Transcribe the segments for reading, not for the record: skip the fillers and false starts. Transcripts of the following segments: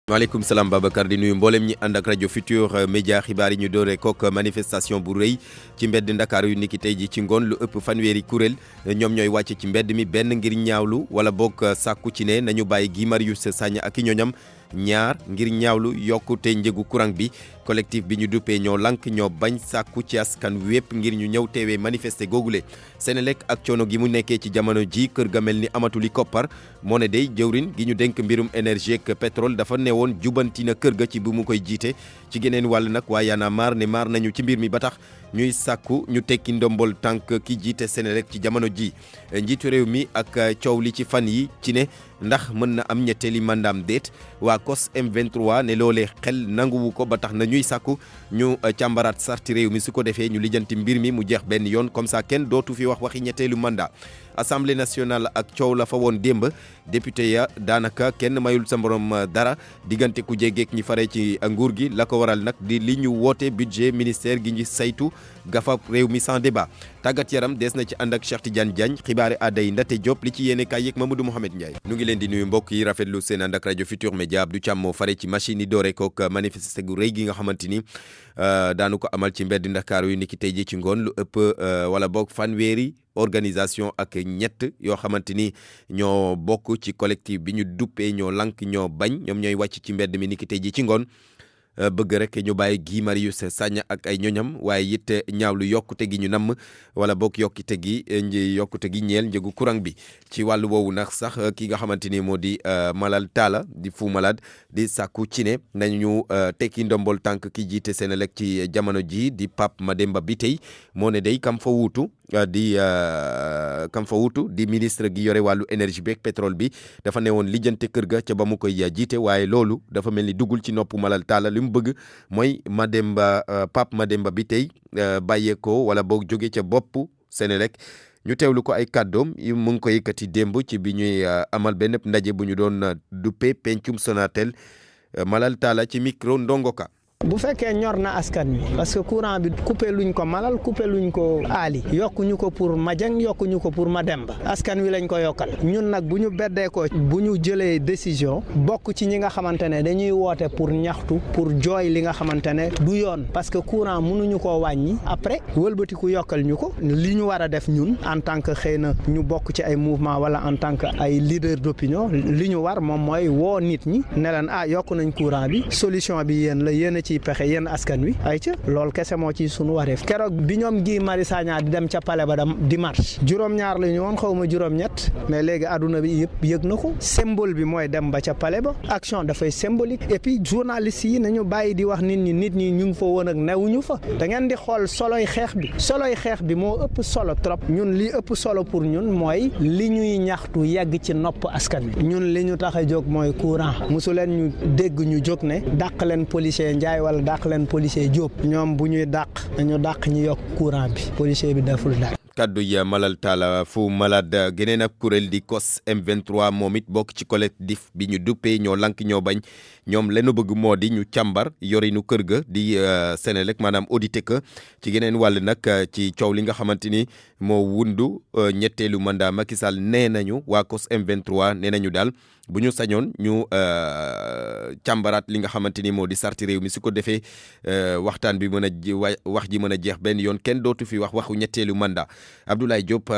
maaleykum salaam Babacar di nuyu mboolem ñi ànd ak rajo Futur Média xibaar yi ñu doore kook manifestation bu rëy ci mbedd Ndakaaru yu niki tey ji ci ngoon lu ëpp fanweeri kuréel ñoom ñooy wàcc ci mbedd mi benn ngir ñaawlu wala boog sàkku ci ne nañu bàyyi Guy Marius Sagna ak i ñoñam ñaar ngir ñaawlu yokkute njëgu courant bi collectif bi ñu duppee ñoo lank ñoo bañ sàkku ci askan wépp ngir ñu ñëw teewee manifester googule Senelec ak coono gi mu nekkee ci jamono ji kër ga mel ni amatuli koppar moo ne day jëwrin gi ñu dénk mbirum énergie ak pétrole dafa newoon jubanti na kër ga ci bu mu koy jiite ci geneen wàll nag waa Y'en a marre ne maar nañu ci mbir mi ba tax ñuy sàkku ñu tekki ndombol tànk ki jiite Senelec ci jamono ji njiitu réew mi ak coow li ci fan yi ci ne ndax mën na am ñetteeli mandaam déet waa COS M23 ne loolee xel nanguwu ko ba tax na ñuy sàkku ñu càmbaraat sarti réew mi su ko defee ñu lijjanti mbir mi mu jeex benn yoon comme ça kenn dootu fi wax waxi ñetteelu mandat assemblée nationale ak coow la fa woon démb député ya daanaka kenn mayul sa morom dara diggante ku jégeek ñi fare ci nguur gi la ko waral nag di li ñu woote budget ministère gi ñu saytu gafa réew mi sans débat tàggat yaram des na ci ànd ak Cheikh Tidiane Diagne xibaari àdday Ndate Diop li ci yéene kaay yeeg Mamadou Mouhamed Ndiaye ñu ngi leen di nuyu mbokk yi rafetlu seen ànd ak rajo Futur Média Abdou Thiam moo fare ci machine yi doore kook manifester gu rëy gi nga xamante ni daanu ko amal ci mbedd Ndakaaru yu niki tey ji ci ngoon lu ëpp wala boog fanweeri organisation ak ñett yoo xamante ni ñoo bokk ci collectif bi ñu duppee ñoo lank ñoo bañ ñoom ñooy wàcc ci mbedd mi niki tey ji ci ngoon bëgg rek ñu bàyyi Guy Marius Sagna ak ay ñoñam waaye it ñaawlu yokkute gi ñu namm wala boog yokkute gi ñeel njëgu courant bi ci wàllu woowu nag sax ki nga xamante ni moo di Malal Talla di Fou Malade di sàkku ci ne nañu tekki ndombol tànk ki jiite Senelec ci jamono ji di Pape Mademba Bitèye moo ne day kam fa wuutu di ministre gi yore wàllu énergie bi ak pétrole bi dafa ne woon lijjante kër ga ca ba mu koy jiite waaye loolu dafa mel ni duggul ci noppu Malal Talla li mu bëgg mooy Pape Mademba Bitèye bàyyeekoo wala boog jóge ca bopp Senelec ñu teewlu ko ay kàddoom mu ngi ko yëkkati démb ci bi ñuy amal benn ndaje bu ñu doon duppee pencum Sonatel Malal Talla ci micro Ndongo Ka bu fekkee ñor na askan wi parce que courant bi coupé luñ ko Malal coupé luñ ko Ali yokkuñu ko pour Madiang yokkuñu ko pour Mademba askan wi lañ ko yokkal ñun nag bu ñu beddee ko bu ñu jëlee décision bokk ci ñi nga xamante ne dañuy woote pour ñaxtu pour jooy li nga xamante ne du yoon parce que courant mënuñu koo wàññi après wëlbatiku yokkal ñu ko li ñu war a def ñun en tant que xëy na ñu bokk ci ay mouvement wala en tant que ay leader d'opinion li ñu war moom mooy woo nit ñi ne leen yokk nañ courant bi solution bi yéen la yéen ci pexe yenn askan wi ay ca loolu kese moo ci sunu wareef keroog bi ñoom Guy Marius Sagna di dem ca palais ba di marche juróom-ñaar la ñu woon xaw ma juróom-ñett mais léegi adduna bi yëpp yëg na ko symbole bi mooy dem ba ca palais ba action dafay symbolique et puis journalistes yi nañu bàyyi di wax nit ñi ñu ngi fa woon ak newuñu fa da ngeen di xool soloy xeex bi moo ëpp solo trop ñun li ëpp solo pour ñun mooy li ñuy ñaxtu yegg ci nopp askan wi ñun li ñu tax a jóg mooy courant mosu leen ñu dégg ñu jóg ne dàq leen policier Ndiaye wala dàq leen policier Diop ñoom bu ñuy dàq ñu dàq ñu yokk courant bi policier bi deful dara. kaddu yi Malal Talla Fou Malade geneen ak kuréel di COS M23 moom it bokk ci collectif bi ñu duppee ñoo lank ñoo bañ ñoom leenu bëgg moo di ñu càmbar yorinu kër ga di Senelec maanaam audité ko ci geneen wàll nag ci coow li nga xamante ni moo wundu ñetteelu mandat Macky Sall nee nañu waa COS M23 nee nañu daal bu ñu sañoon ñu càmbaraat li nga xamante ni moo di sarti réew mi su ko defee waxtaan bi mën a wax ji mën a jeex benn yoon kenn dootu fi waxu ñetteelu mandat Abdoulaye Diop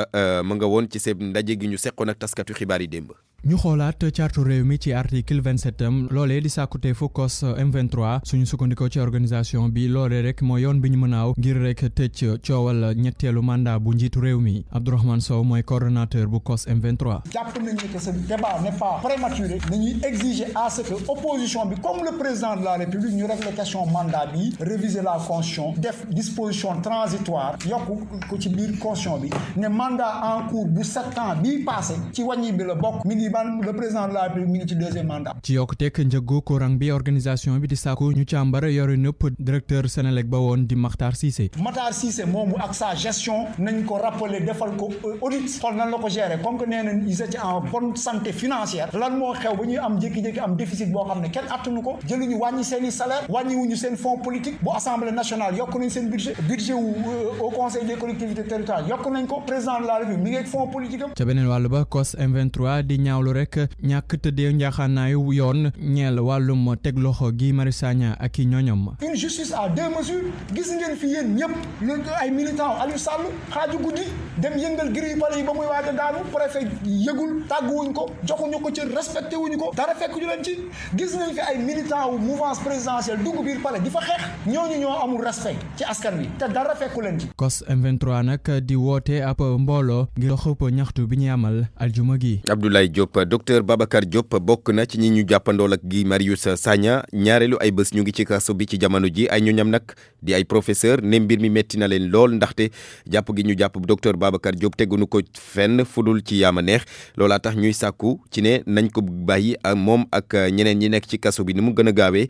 ma nga woon ci seen ndaje gi ñu seqoon ak taskatu xibaar yi démb. ñu xoolaat cartu réew mi ci article 27 loolee di sàkkute fu COS M23 suñu sukkandikoo ci organisation bi loolee rek moo yoon bi ñu mën a aw ngir rek tëj coowal ñetteelu mandat bu njiitu réew mi Abdourahmane Sow mooy coordonnateur bu COS M23. jàpp nañu que ce débat n'est pas prématuré dañuy exiger à ce que opposition bi comme le président de la République ñu régler question mandat bi réviser la constitution def disposition transitoire yokku ko ci biir constitution bi ne mandat en cours bu 7 ans bii passé ci wàññi bi la bokk le président de la République mi ngi ci deuxième mandat. ci yokkuteeg njëgu courant bi organisation bi di sàkku ñu càmbar yore nëpp directeur Senelec ba woon di Makhtar Cissé. Makhtar Cissé moomu ak sa gestion nañ ko rappeler defal ko audit xool nan la ko gérer comme que nee na ils étaient en bonne santé financière lan moo xew ba ñuy am jékki-jékki am déficit boo xam ne kenn attanu ko jëluñu wàññi seen i salaire wàññiwuñu seen fonds politique bu assemblée nationale yokk nañ seen budget wu au conseil des collectivités territoriales yokk nañ ko président de la République mi ngi ak fonds politique am. ca beneen wàll ba COS M23 di ñaaw ñaawlu rek ñàkk tëddee njaaxaanaayu yoon ñeel wàllum teg loxo Guy Marius Sagna ak i ñooñam. une justice à deux mesures gis ngeen fi yéen ñëpp ay militants Aliou Sall xaaju guddi dem yëngal giri pale yi ba muy waaj a daanu préfet yëgul tàgguwuñ ko joxuñu ko ci respecté wuñu ko dara fekk ñu leen ci gis nañ fi ay militants wu mouvance présidentielle dugg biir pale di fa xeex ñooñu ñoo amul respect ci askan wi te dara fekku leen ci. COS M23 nag di woote ab mbooloo ngir doxub ñaxtu bi ñu amal aljuma gi. Abdoulaye Diop docteur Babacar Diop bokk na ci ñi ñu jàppandool ak Guy Marius Sagna ñaareelu ay bés ñu ngi ci kaso bi ci jamono ji ay ñoñam nag di ay professeur ne mbir mi metti na leen lool ndaxte jàpp gi ñu jàpp docteur Babacar Diop teguñu ko fenn fudul ci yaama neex loolaa tax ñuy sàkku ci ne nañ ko bàyyi ak moom ak ñeneen ñi nekk ci kaso bi ni mu gën a gaawee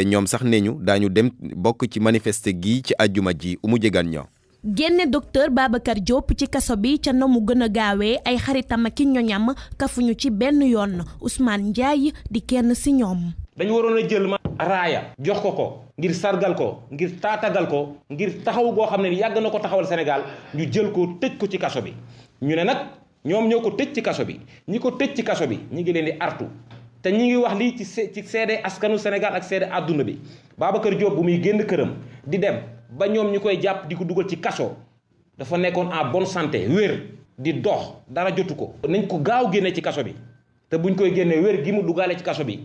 ñoom sax nee ñu daañu dem bokk ci manifester gi ci àjjuma ji umu jegaan ñoo génne docteur Babacar Diop ci kaso bi ca na mu gën a gaawee ay xaritam ak i ñoñam kafuñu ci benn yoon Ousmane Ndiaye di kenn si ñoom. dañu waroon a jël ma raaya jox ko ngir sargal ko ngir taatagal ko ngir taxaw goo xam ne yàgg na ko taxawal Sénégal ñu jël ko tëj ko ci kaso bi ñu ne nag ñoom ñoo ko tëj ci kaso bi ñi ko tëj ci kaso bi ñi ngi leen di artu te ñi ngi wax lii ci seede askanu Sénégal ak seede àdduna bi Babacar Diop bu muy génn këram di dem ba ñoom ñu koy jàpp di ko dugal ci kaso dafa nekkoon en bonne santé wér di dox dara jotu ko nañ ko gaaw génne ci kaso bi te buñ koy génne wér gi mu dugaale ci kaso bi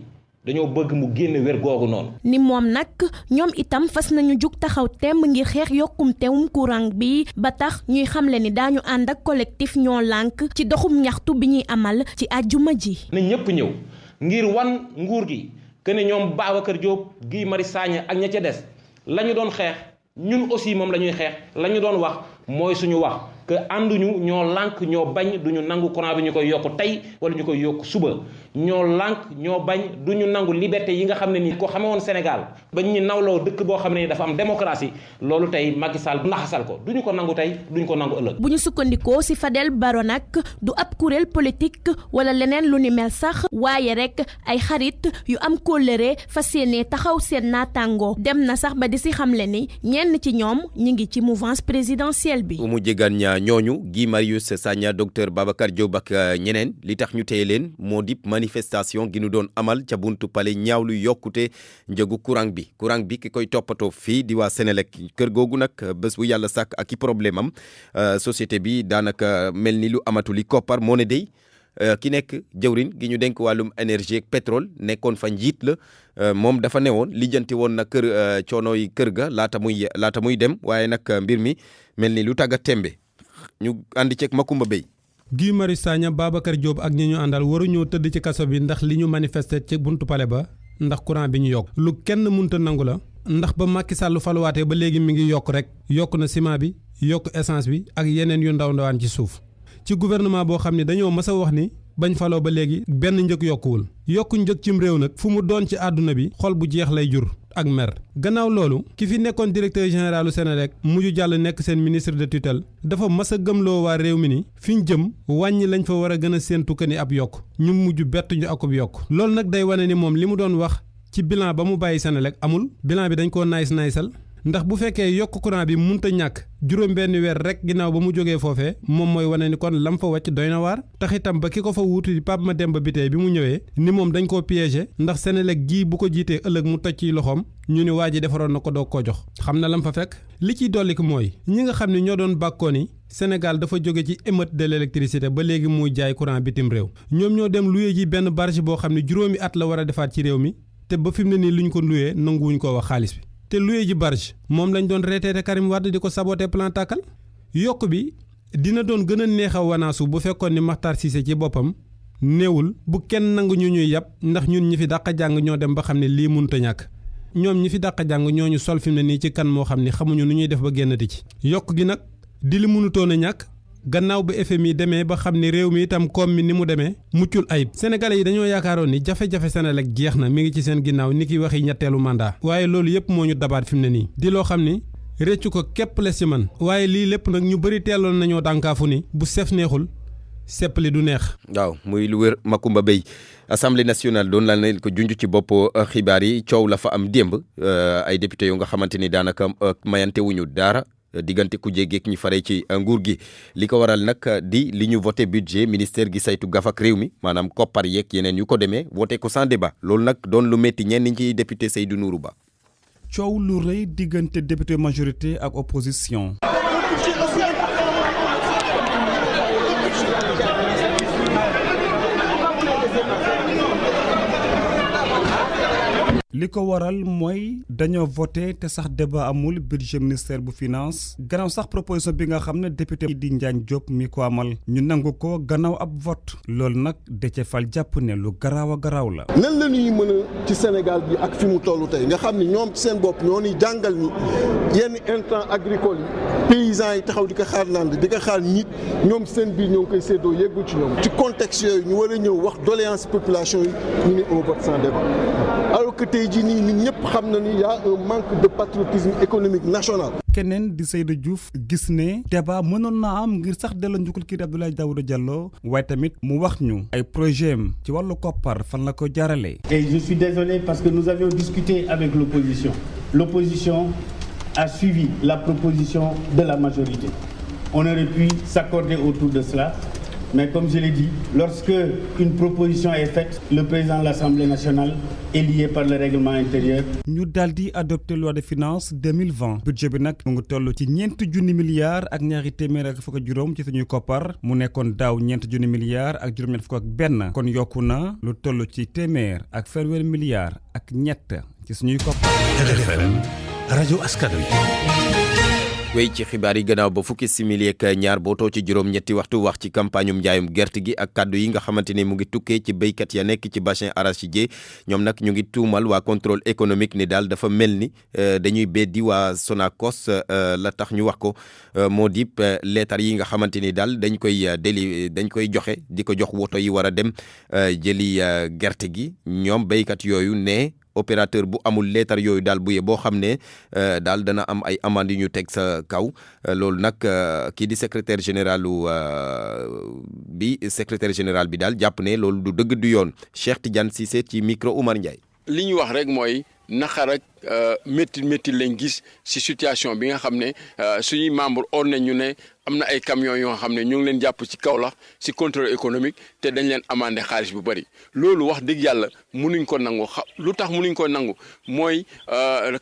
dañoo bëgg mu génne wér googu noonu. ni moom nag ñoom itam fas nañu jug taxaw temb ngir xeex yokkum teewum courant bi ba tax ñuy xamle ni daañu ànd ak collectif ñoo lànk ci doxum ñaxtu bi ñuy amal ci àjjuma ji. na ñëpp ñëw ngir wan nguur gi que ne ñoom Babacar Diop Guy Marius Sagna ak ña ca des la ñu doon xeex ñun aussi moom la ñuy xeex la ñu doon wax mooy suñu wax que ànduñu ñoo lànk ñoo bañ duñu nangu courant bi ñu koy yokk tey wala ñu koy yokk suba ñoo lànk ñoo bañ duñu nangu liberté yi nga xam ne ni ko xamee woon Sénégal ba ñu nawloo dëkk boo xam ne ni dafa am démocratie loolu tey Macky Sall naxasal ko duñu ko nangu tey duñu ko nangu ëllëg. bu ñu sukkandikoo ci Fadel Barro nag du ab kuréel politique wala leneen lu ni mel sax waaye rek ay xarit yu am kóllëre fas yéene taxaw seen naataango dem na sax ba di ci xamle ni ñenn ci ñoom ñi ngi ci mouvance présidentielle bi. mu jegaan ñaa ñooñu Guy Marius Sagna docteur Babacar Diop ak ñeneen li tax ñu téye leen moo di manifestation gi ñu doon amal ca buntu pale ñaawlu yokkute njëgu courant bi ki koy toppatoo fii di waa Sénélec kër googu nag bés bu yàlla sàkk ak i problème am société bi daanaka mel ni lu amatuli koppar moo ne day ki nekk jëwrin gi ñu denk wàllum énergie ak pétrole nekkoon fa njiit la moom dafa newoon lijjanti woon na kër coonooy kër ga laata muy dem waaye nag mbir mi mel ni lu tàgga tembe ñu àndi ceeg Makumba Bey. Guy Marius Sagna Babacar Diop ak ñi ñu àndal waruñoo tëdd ci kaso bi ndax li ñu manifester ci buntu pale ba ndax courant bi ñu yokk lu kenn munta nangu la ndax ba Macky Sall faluwaatee ba léegi mi ngi yokk rek yokk na ciment bi yokk essence bi ak yeneen yu ndaw ndawaan ci suuf ci gouvernement boo xam ne dañoo mës a wax ni bañ faloo ba léegi benn njëg yokkuwul yokku njëg cim réew nag fu mu doon ci àdduna bi xol bu jeex lay jur ak mer gannaaw loolu ki fi nekkoon directeur généralu Sénélec mujj jàll nekk seen ministre de tutelle dafa mas a gëmloo waa réew mi ni fi ñu jëm wàññi lañ fa war a gën a séentu que ni ab yokk ñu mujj bett ñu akub yokk loolu nag day wane ni moom li mu doon wax ci bilan ba mu bàyyi Sénélec amul bilan bi dañ koo naysal ndax bu fekkee yokk courant bi munta ñàkk juróom benn weer rek ginnaaw ba mu jógee foofee moom mooy wane ni kon lam fa wàcc doy na waar tax itam ba ki ko fa wuutu di Pape Mademba Bitèye bi mu ñëwee ni moom dañ koo piégé ndax Sénélec gii bu ko jiitee ëllëg mu toj ci loxoom ñu ni waa ji defaroon na ko doog koo jox xam na lam fa fekk li ciy dollik mooy ñi nga xam ne ñoo doon bàkkoo ni Sénégal dafa jóge ci émeute de l'électricité ba léegi muy jaay courant bitim réew ñoom ñoo dem luyee ji benn barge boo xam ne juróomi at la war a defaat ci réew mi te ba fi mu ne nii luñ ko luyee nanguwuñ koo wax xaalis bi te luyee ji barge moom lañ doon reeteete Karim Wade di ko saboté plan tàkkal yokk bi dina doon gën a neex a wanaasu bu fekkoon ni Makhtar Cissé ci boppam néewul bu kenn nangu ñu ñuy yàpp ndax ñun ñi fi dàq jàng ñoo dem ba xam ne lii mënut a ñàkk ñoom ñi fi dàq jàng ñoo ñu sol fi mu ne nii ci kan moo xam ne xamuñu nu ñuy def ba génnati ci yokk gi nag di li mënutoon a ñàkk gannaaw ba FMI demee ba xam ni réew mi itam koom mi ni mu demee muccul ayib sénégalais yi dañoo yaakaaroon ni jafe-jafe Sénélec jeex na mi ngi ci seen ginnaaw ni ki waxi ñetteelu mandat waaye loolu yëpp moo ñu dabaat fi mu ne nii di loo xam ni réccu ko képp les ci man waaye lii lépp nag ñu bëri teeloon nañoo dànkaafu ni bu sef neexul seppali du neex. waaw muy lu wér Makumba Bey assemblée nationale doon la ne ko junj ci bopp xibaar yi coow la fa am démb ay député yu nga xamante ni daanaka mayante wuñu dara diggante ku jégeek ñi fare ci nguur gi li ko waral nag di li ñu voté budget ministère gi saytu gafak réew mi maanaam koppar yeeg yeneen yu ko demee voté ko sans débat loolu nag doon lu métti ñenn ñi ci député Seydou Nourou Ba. coow lu rëy diggante député majorité ak opposition. li ko waral mooy dañoo voté te sax débat amul budget ministère bu finance gannaaw sax proposition bi nga xam ne député di Njaañ Diop mi ko amal ñu nangu ko gannaaw ab vote loolu nag Déthié Fall jàpp ne lu garaaw a garaaw la. nan la ñuy mën a ci Sénégal bi ak fi mu tollu tey nga xam ne ñoom ci seen bopp ñoo ñuy jàngal ni yenn intrants agricoles yi paysans yi taxaw di ko xaar land di ko xaar nit ñoom seen biir ñoo ngi koy séddoo yeggul ci ñoom ci contexte yooyu ñu war a ñëw wax doléance population yi ñu ne un vote sans débat alors que tey jii nii nit ñëpp xam na ni y a un manque de patriotisme économique national. keneen di Seydou Diouf gis ne débat mënoon naa am ngir sax delloo njukkal kii di Abdoulaye Daouda Diallo waaye tamit mu wax ñu ay projet am ci wàllu koppar fan la ko jaarale. Et je suis désolé parce que nous avions discuté avec l'opposition. L'opposition a suivi la proposition de la majorité. On aurait pu s'accorder autour de cela. Mais comme je l'ai dit, lorsque une proposition est faite, le président de l'Assemblée nationale est lié par le règlement intérieur. ñu daal di adopté loi de finances 2020 budget bi nag mu ngi toll ci $9 milliards ak ñaari téeméer ak fukk ak juróom ci suñuy koppar mu nekkoon daaw $9 milliards ak juróom-ñett fukk ak benn kon yokku na lu toll ci téeméer ak fanweeri milliards ak ñett ci suñuy koppar. RFM rajo askan wi. wéy ci xibaar yi gannaaw ba fukki simili ak ñaar bootoo ci juróom-ñetti waxtu wax ci campagne njaayum gerte gi ak kaddu yi nga xamante ni mu ngi tukkee ci béykat ya nekk ci bassin arachidier ñoom nag ñu ngi tuumal waa contrôle économique ni daal dafa mel ni dañuy beddi waa Sonacos la tax ñu wax ko moo di leetar yi nga xamante ni daal dañ koy joxe di ko jox woto yi war a dem jëli gerte gi ñoom béykat yooyu ne opérateur bu amul leetar yooyu daal bu ye boo xam ne daal dana am ay amende yu ñu teg sa kaw loolu nag kii di secrétaire général bi daal jàpp ne loolu du dëgg du yoon Cheikh Tidiane Cissé ci micro Oumar Ndiaye. li ñu wax rek mooy naqar ak métti lañ gis ci situation bi nga xam ne suñuy membre on nañ ñu ne am na ay camions yoo xam ne ñu ngi leen jàpp ci Kaolack ci contrôle économique te dañ leen amandé xaalis bu bari loolu wax dëgg yàlla mënuñ ko nangu lu tax mënuñ ko nangu mooy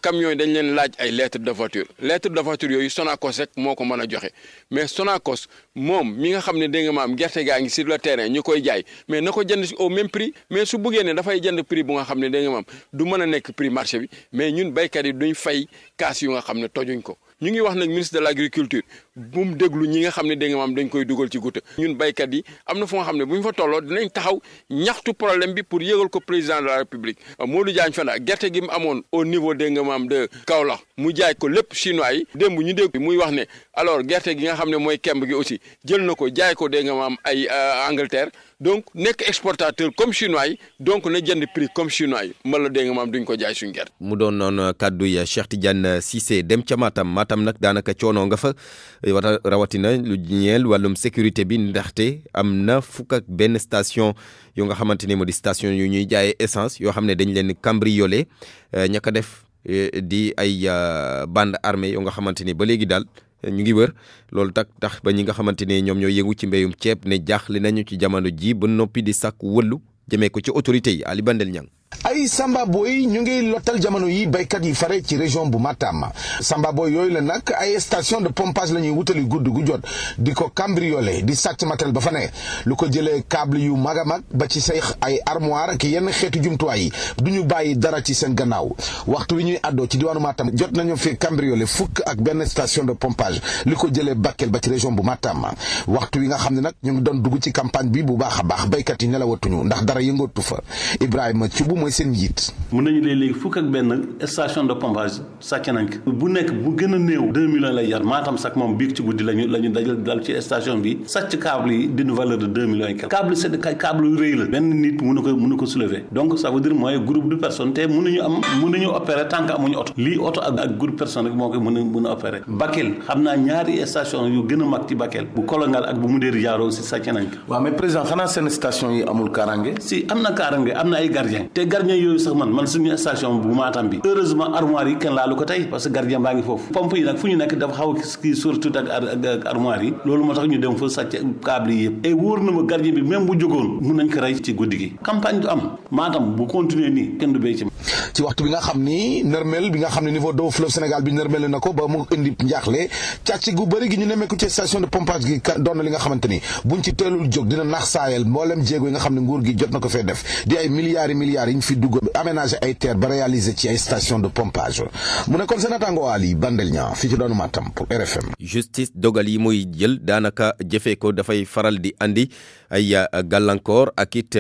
camions yi dañ leen laaj ay lettre de voiture yooyu Sonacos rek moo ko mën a joxe mais Sonacos moom mi nga xam ne dégg nga maam gerte gaa ngi sur le terrain ñu koy jaay mais na ko jënd au même prix mais su bëggee ne dafay jënd prix bu nga xam ne dégg nga maam du mën a nekk prix marché bi mais ñun béykat yi duñ fay kaas yu nga xam ne tojuñ ko ñu ngi wax nag ministre de l'agriculture bu mu déglu ñi nga xam ne dégg nga maam dañ koy dugal ci goutte ñun béykat yi am na fu nga xam ne bu ñu fa tolloo dinañ taxaw ñaxtu problème bi pour yëgal ko président de la république Modou Diagne Fada gerte gi mu amoon au niveau dégg nga maam de Kaolack mu jaay ko lépp chinois yi démb ñu dégg muy wax ne alors gerte gi nga xam ne mooy kemb gi aussi jël na ko jaay ko dégg nga maam ay Angleterre donc nekk exportateur comme chinois yi donc na jënd prix comme chinois yi mbala dégg nga maam duñ ko jaay suñu gerte. mu doon noonu kaddu ya Cheikh Tidiane Cissé dem ca Matam nag daanaka coono nga fa rawatina lu ñeel wàllum sécurité bi ndaxte am na fukk ak benn station yoo nga xamante ne moo di station yu ñuy jaayee essence yoo xam ne dañ leen cambriolé ña ko def di ay bande armée yoo nga xamante ni ba léegi daal ñu ngi wër loolu tax ba ñi nga xamante ne ñoom ñoo yëngu ci mbéyum ceeb ne jaaxle nañu ci jamono ji ba noppi di sàkk wëllu jëmee ko ci autorité yi Ali Bandel Niang. ay Samba Boy ñu ngi lottal jamono yi béykat yi fare ci région bu Matam Samba Boy yooyu la nag ay station de pompage la ñuy wutali gudd gu jot di ko cambriolé di sàcc matériel ba fa ne lu ko jëlee câble yu mag a mag ba ci say ay armoire ak yenn xeetu jumtuwaay yi du ñu bàyyi dara ci seen gannaaw waxtu wi ñuy àddoo ci diwaanu Matam jot nañu fi cambriolé fukk ak benn station de pompage li ko jëlee Bakel ba ci région bu Matam waxtu wi nga xam ne nag ñu ngi doon dugg ci campagne bi bu baax a baax béykat yi nelawatuñu ndax dara yëngootu fa Ibrahima ci mooy seen njiit. mën nañu léegi fukk ak benn station de pompage sàcc nañ ko bu nekk bu gën a néew 2 millions lay jar Matam sax moom biig ci guddi lañu dal ci station bi sàcc câble yi d'une valeur de 2 millions et quelques câble c'est câble yu rëy la benn nit mënu ko soulever donc ça veut dire mooy groupe de personnes te mënuñu opérer tant que amuñu oto lii oto ak groupe personne rek moo koy mën a opérer Bakel xam naa ñaari station yu gën a mag ci Bakel bu Kolongal ak bu Mudéri Diaro aussi sàcc nañ ko. waaw mais président xanaa seen station yi amul kaaraange. si am na kaaraange am na ay gardien te gardien yooyu sax man suñu station bu Matam bi heureusement armoire yi kenn laalu ko tey parce que gardien baa ngi foofu pompe yi nag fu ñu nekk dafa xaw a kii surtout ak armoire yi loolu moo tax ñu dem fa sàcc câble yi yëpp et wóor na ma gardien bi même bu jógoon mun nañ ko rey ci guddi gi campagne du am Matam bu continuer nii kenn du béy ci waxtu bi nga xam ni nërmel bi nga xam ne niveau d'eau fleuve Sénégal bi nërmel na ko ba mu indi njaaxle càcc gu bëri gi ñu nemmeeku ci station de pompage gi doon na li nga xamante ni buñ ci teelul jóg dina nax saayal mboolem jéego yi nga xam ne nguur gi jot na ko fee def di ay milliards yi ñu fi dugg aménager ay terre ba réaliser ci ay station de pompage mu nekkoon seen naataango Ali Bandel ñaa fii ci doonu Matam pour RFM. justice dogal yi muy jël daanaka jëfee ko dafay faral di andi ay gàllankoor ak it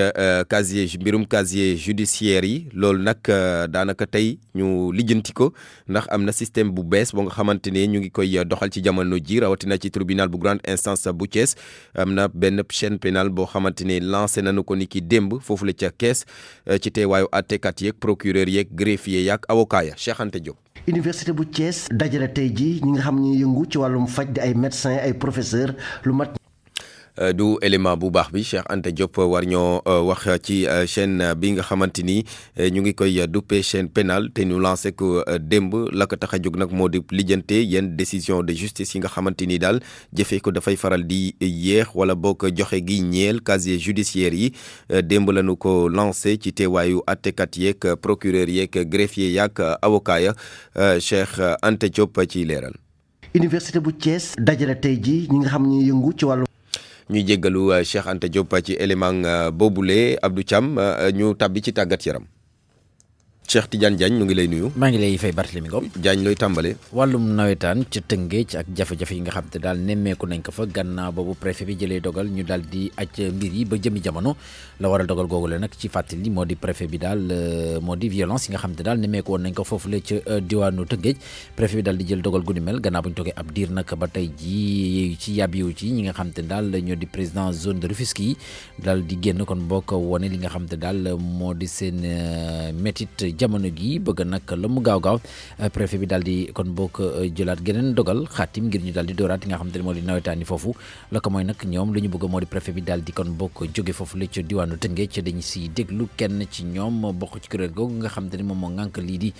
mbirum casier judiciaire yi loolu nag daanaka tey ñu lijjanti ko ndax am na système bu bees boo nga xamante ne ñu ngi koy doxal ci jamono ji rawatina ci tribunal bu grande instance bu Thiès am na benn chaîne pénale boo xamante ne lancé nañu ko ni ki démb foofu la ca Kees ci teewaayu àttekat yeeg procureur yeeg greffier yaak avocat ya Cheikh Anta Diop. Université bu Thiès dajale tey ji ñi nga xam ne yëngu ci wàllum faj di ay médecins ay professeurs lu mat. du élément bu baax bi Cheikh Anta Diop war ñoo wax ci chaîne bi nga xamante ni ñu ngi koy duppee chaîne pénale te ñu lancé ko démb la ko tax a jóg nag moo di lijjante yenn décision de justice yi nga xamante ni daal jëfee ko dafay faral di yéex wala boo ko joxe gi ñeel casier judiciaire yi démb lañu ko lancé ci teewaayu àttekat yeeg procureur yeeg greffier yaak avocat ya Cheikh Anta Diop ci leeral. Université bu Thiès dajale tey ji ñi nga xam ne yëngu ci wàllu. ñuy jéggalu Cheikh Anta Diop ci élément boobule Abdou Thiam ñu tàbbi ci tàggat yaram Cheikh Tidiane Diagne ñu ngi lay nuyu. maa ngi lay fay Barthélémy Ngom. Diagne looy tàmbale. wàllum nawetaan ci Tëngéej ak jafe-jafe yi nga xam te daal nemmeeku nañ ko fa gannaaw boobu préfet bi jëlee dogal ñu daal di aj mbir yi ba jëmi jamono la waral dogal googu la nag ci fàttali moo di préfet bi daal moo di violence yi nga xam te daal nemmeeku woon nañ ko foofu la ca diwaanu Tëngéej préfet bi daal di jël dogal gu ni mel gannaaw bu ñu toogee ab diir nag ba tey ji ci yàbbiwu ci ñi nga xam te daal ñoo di président zone de Rufisque yi daal di génn kon bokk wone li nga xam te daal moo di seen métit jamono gi bëgg nag la mu gaaw préfet bi daal di kon bokk jëlaat geneen dogal xaatim ngir ñu daal di dooraat yi nga xam te ne moo di nawetaan yi foofu la ko mooy nag ñoom lu ñu bëgg moo di préfet bi daal di kon bokk jóge foofu la ca diwaanu Tëngéej dañu si déglu kenn ci ñoom bokk ci kuréel googu nga xam te ne moom moo ngànk lii di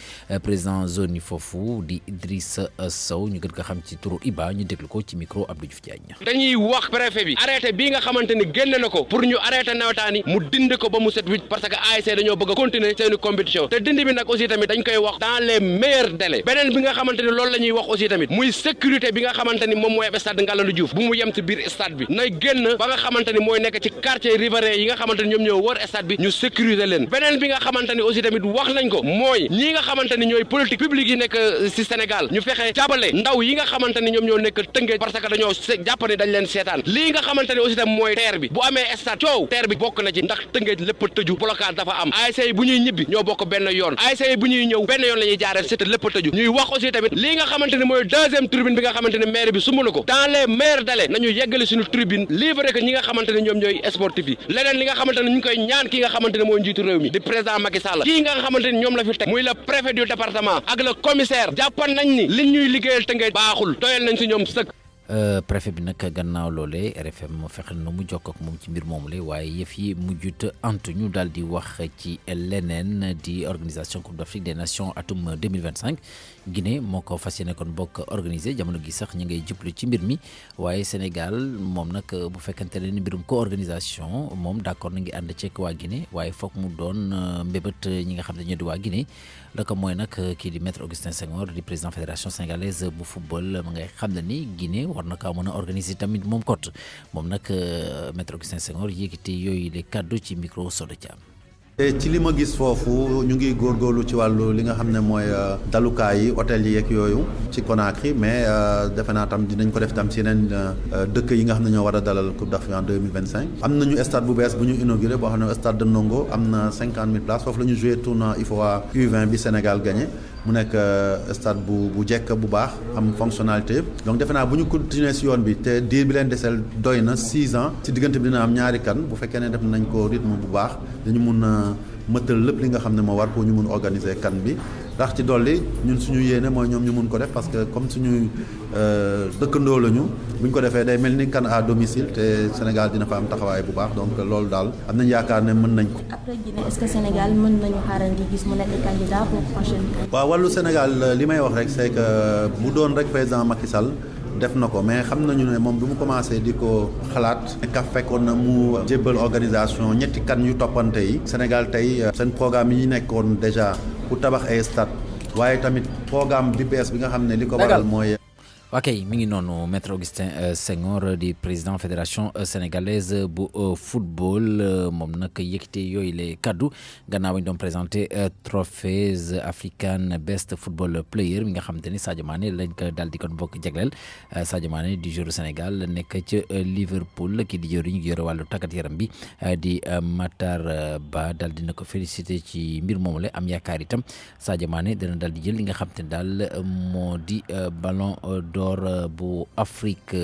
président zone yi foofu di Idrissa Sow ñu gën ko xam ci turu Iba ñu déglu ko ci micro Abdou Diouf Diagne. dañuy wax préfet bi arrêté bii nga xamante ni génne na ko pour ñu arrêté nawetaan yi mu dindi ko ba mu set wicc parce que ASC dañoo bëgg a continuer seeni compétition te dindi bi nag aussi tamit dañ koy wax dans les meilleurs délais beneen bi nga xamante ni loolu la ñuy wax aussi tamit muy sécurité bi nga xamante ni moom mooy stade Ngalandou Diouf bu mu yem ci biir stade bi nay génn ba nga xamante ni mooy nekk ci quartier riverain yi nga xamante ni ñoom ñoo wër stade bi ñu sécuriser leen beneen bi nga xamante ni aussi tamit wax nañ ko mooy ñi nga xamante ni ñooy politique publique yi nekk ci Sénégal ñu fexe jàppale ndaw yi nga xamante ni ñoom ñoo nekk Tëngéej parce que dañoo jàpp ne dañ leen seetaan lii nga xamante ni aussi tamit mooy terre bi bu amee stade coow terre bi bokk na ci ndax Tëngéej lépp tëju blocage dafa am ASC yi bu ñuy ñibbi ñoo bokk benn yoon ASC yi bu ñuy ñëw benn yoon la ñuy jaaree c'est lépp tëju ñuy wax aussi tamit lii nga xamante ni mooy deuxième tribune bi nga xamante ni maire bi sumb na ko dans les meilleurs délais nañu yeggali suñu tribune livré que ñi nga xamante ni ñoom ñooy sportif yi leneen li nga xamante ni ñu ngi koy ñaan ki nga xamante ni mooy njiitu réew mi di président Macky Sall kii nga xamante ni ñoom la fi teg muy le préfet du département ak le commissaire jàppan nañ ni li ñuy liggéeyal Tëngéej baaxul doyal nañ si ñoom sëkk. préfet bi nag gannaaw loolee RFM fexe na mu jokk ak moom ci mbir moomu la waaye yëf yi mujjut antu ñu daal di wax ci leneen di organisation Coupe d'Afrique des Nations atum 2025 Guinée moo ko fas yéene kon bokk organisé jamono gi sax ñu ngay jublu ci mbir mi waaye Sénégal moom nag bu fekkente ne ni mbirum co-organisation moom d'accord na ngi ànd ceeg waa Guinée waaye foog mu doon mbébét ñi nga xam ne ñoo di waa Guinée la ko mooy nag kii di maître Augustin Senghor di président fédération sénégalaise bu football ma ngay xam ne ni Guinée war na kaa mën a organiser tamit moom kot moom nag maître Augustin Senghor yéegite yooyu les kaddu ci micro Soda Thiam. ci li ma gis foofu ñu ngi góorgóorlu ci wàllu li nga xam ne mooy dalukaay yi hôtel yi yeeg yooyu ci Conakry mais defe naa tam dinañ ko def tam ci yeneen dëkk yi nga xam ne ñoo war a dalal Coupe d'Afrique en 2025 am nañu stade bu bees bu ñu inauguré boo xam ne stade de Ndongo am na 50 000 places foofu la ñu joué tournoi IFOA U20 bi Sénégal gagné mu nekk stade bu jekk bu baax am fonctionnalité donc defe naa bu ñu continuer si yoon bi te diir bi leen desel doy na 6 ans ci diggante bi dina am ñaari kan bu fekkee ne def nañ ko rythme bu baax dañu mun a mëtal lépp li nga xam ne moo war pour ñu mun organiser kan bi rax ci dolli ñun suñu yéene mooy ñoom ñu mun ko def parce que comme suñu dëkkandoo lañu buñ ko defee day mel ni kan à domicile te Sénégal dina fa am taxawaay bu baax donc loolu daal am nañ yaakaar ne mën nañ ko. après Guinée est-ce que Sénégal mën nañu xaarandi gis mu nekk candidat pour prochaine. waaw wàllu Sénégal li may wax rek c'est que bu doon rek président Macky Sall def na ko mais xam nañu ne moom bi mu commencé di ko xalaat ka fekkoon na mu jébbal organisation ñetti kan yu toppante yi Sénégal tey seen programme yi nekkoon déjà pour tabax ay stade waaye tamit programme bi bees bi nga xam ne li ko waral mooy. ok mi ngi noonu maître Augustin Senghor di président fédération sénégalaise bu football moom nag yëkkite yooyu les kaddu gannaaw ba ñu doon présenté trophées African Best Football Player mi nga xamante ni Sadio Mané lañ ko daal di kon bokk jagleel Sadio Mané di joueur Sénégal nekk ca Liverpool kii di jëriñ yore wàllu tàggat yaram bi di Matar Ba daal dina ko félicité ci mbir moomu la am yaakaar itam Sadio Mané dina daal di jël li nga xamante ne daal moo di ballon d'or bu Afrique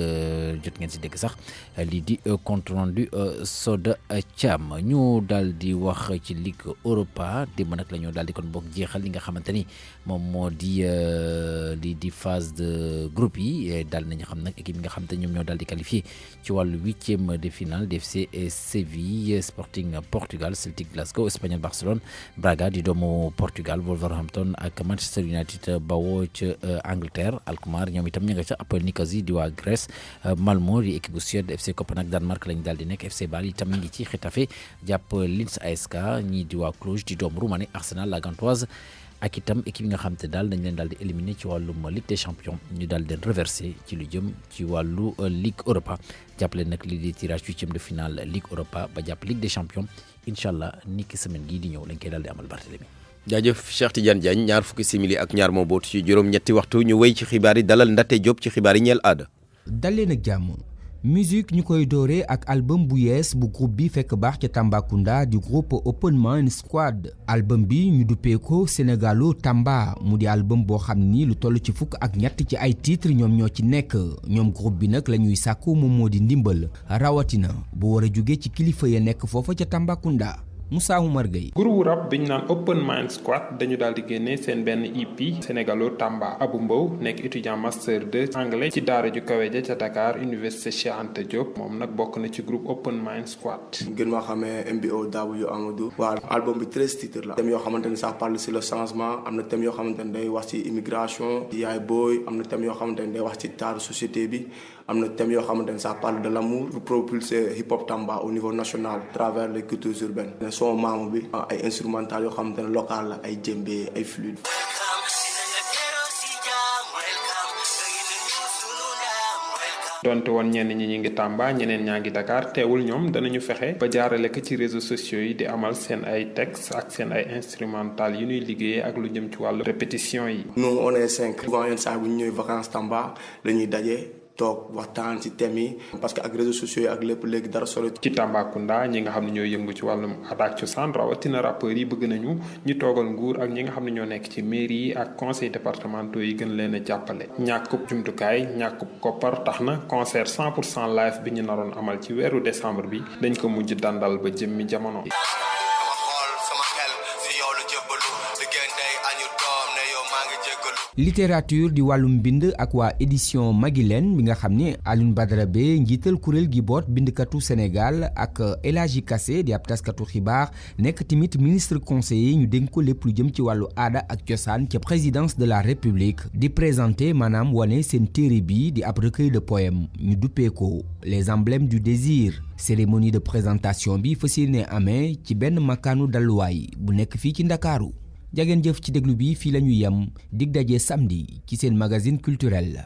jot ngeen si dégg sax lii di compte rendu Soda Thiam ñu daal di wax ci Ligue Europa démb nag la ñu daal di kon bokk jeexal li nga xamante ni moom moo di lii di phase de groupe yi daal nañu xam nag équipe yi nga xamante ñoom ñoo daal di qualifié ci wàllu 8e de finale di FC Séville Sporting Portugal Celtic Glasgow Espagnol Barcelone Braga di doomu Portugal Wolverhampton ak Manchester United bawoo ca Angleterre Alkmaar ñoom itam ñu nga ca Apple Nicosie di waa Grèce Malmo di équipe bu Suède FC Copenhague Danemark lañu daal di nekk FC Bâle itam mi ngi ci Getafe jàpp Linz ASK ñii di waa Cluj di doomu Roumanie Arsenal la Gantoise ak itam équipe yi nga xam te daal dañ leen daal di éliminer ci wàllum Ligue des Champions ñu daal di reversé ci lu jëm ci wàllu Ligue Europa jàppale nag lii di tirage 8e de finale Ligue Europa ba jàpp Ligue des Champions incha allah ni ki semaine gii di ñëw lañ koy daal di amal Barthélémy. jaajëf Cheikh Tidiane Diagne ñaar fukki simili ak ñaar moo boot ci juróom-ñetti waxtu ñu wéy ci xibaar yi dalal Ndate Diop ci xibaar yi ñeel aada. dalee nag jàmm musique ñu koy dooree ak album bu yees bu groupe bi fekk baax ca Tambacounda di groupe Open Mind Squad album bi ñu duppee ko Sénégalo Tamba mu di album boo xam ni lu toll ci fukk ak ñett ci ay titres ñoom ñoo ci nekk ñoom groupe bi nag la ñuy sàkku moom moo di ndimbal rawatina bu war a jóge ci kilifa ya nekk foofa ca Tambacounda. Moussa Oumar Gueye groupe rap bi ñu naan Open Mind Squad dañu daal di génne seen benn EP Sénégalo Tamba Abou Mbow nekk étudiant master 2 anglais ci daara ju kawe ja ca Dakar Université Cheikh Anta Diop moom nag bokk na ci groupe Open Mind Squad. gën maa xamee MBOW Amadou. waaw album bi 13 titres la. thèmes yoo xamante ni ça parle sur le changement am na thèmes yoo xamante ni day wax ci immigration yaay booy am na thèmes yoo xamante ni day wax ci taaru société bi. am na thème yoo xamante ne ça parle de l'amour pour propulser hip hop Tamba au niveau national à travers les cultures urbaines son maamu bi ay instrumental yoo xamante ne local la ay djembé ay flûte. donte woon ñenn ñi ngi Tamba ñeneen ñaa ngi Dakar teewul ñoom danañu fexe ba jaarale ko ci réseaux sociaux yi di amal seen ay textes ak seen ay instrumental yu ñuy liggéeyee ak lu jëm ci wàllu répétition yi. nous on est 5 souvent yenn saa bu ñu ñëwee vacances Tamba la ñuy daje. toog waxtaan ci thème yi parce que ak réseaux sociaux yi ak lépp léegi dara solo. ci Tambacounda ñi nga xam ne ñoo yëngu ci wàllum aada ak cosaan rawatina rappeurs yi bëgg nañu ñu toogal nguur ak ñi nga xam ne ñoo nekk ci mairie yi ak conseils départementaux yi gën leen a jàppale. ñàkkub jumtukaay ñàkkub koppar tax na concert 100% live bi ñu naroon amal ci weeru décembre bi dañ ko mujj dandal ba jëmmi jamono. littérature di wàllum bind ak waa édition Maguilène bi nga xam ne Alioune Badara Beye njiital kuréel gi boot bindkatu Sénégal ak El Hadji Kassé di ab taskatu xibaar nekk tamit ministre conseiller ñu dénk ko lépp lu jëm ci wàllu aada ak cosaan ca présidence de la république di présenter maanaam wane seen téere bi di ab recueil de poèmes ñu duppee ko les emblèmes du désir cérémonie de présentation bi fas yéene amee ci benn makkaanu dalluwaay bu nekk fii ci Ndakaaru jageen jëf ci déglu bi fii la ñu yem dig daje samedi ci seen magazine culturel